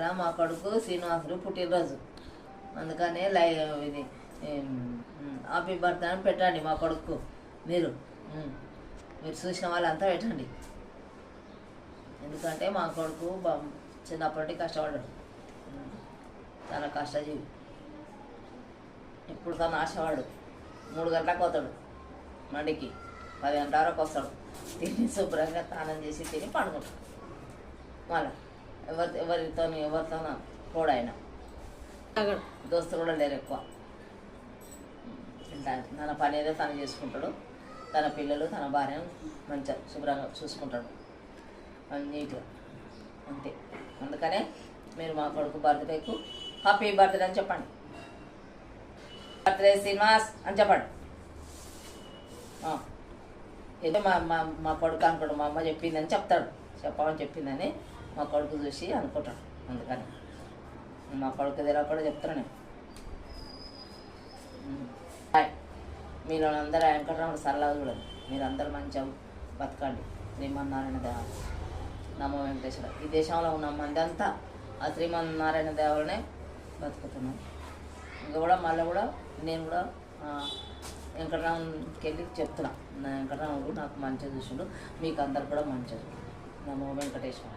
మా కొడుకు శ్రీనివాసుడు పుట్టినరోజు, అందుకనే ఇది హ్యాపీ బర్త్డే అని పెట్టండి మా కొడుకు. మీరు మీరు చూసిన వాళ్ళంతా పెట్టండి. ఎందుకంటే మా కొడుకు చిన్నప్పటి కష్టపడ్డాడు, చాలా కష్టజీవి. ఇప్పుడు తను ఆశవాడు 3 గంటలకు పోతాడు మండికి, 10 గంటల వరకు వస్తాడు. తిని శుభ్రంగా స్నానం చేసి తిని పడుకుంటాడు. మళ్ళీ ఎవరితో పోడాయన దోస్తులు కూడా లేరు ఎక్కువ. తన పని ఏదో తను చేసుకుంటాడు, తన పిల్లలు తన భార్యను మంచిగా శుభ్రంగా చూసుకుంటాడు, నీట్గా అంతే. అందుకనే మీరు మా కొడుకు బర్త్డేకు హ్యాపీ బర్త్డే అని చెప్పండి. బర్త్డే శ్రీనివాస్ అని చెప్పండి. ఏదో మా కొడుకు అనుకోడు, మా అమ్మ చెప్పిందని చెప్తాడు, చెప్పమని చెప్పిందని మా కొడుకు చూసి అనుకుంటాడు. అందుకని మా కొడుకు దగ్గర కూడా చెప్తాను నేను. మీరు అందరూ వెంకటరాముడు సరళగా చూడండి, మీరందరూ మంచిగా బతకండి. శ్రీమన్నారాయణ దేవ నమో వెంకటేశ్వర. ఈ దేశంలో ఉన్న మంది అంతా ఆ శ్రీమన్నారాయణ దేవాలనే బతుకుతున్నాం. ఇంకా కూడా మళ్ళీ కూడా నేను కూడా వెంకటరాముడికి వెళ్ళి చెప్తున్నా, నా వెంకటరాముడు నాకు మంచిగా చూసిండు, మీకు అందరు కూడా మంచిగా. నమో వెంకటేశ్వర.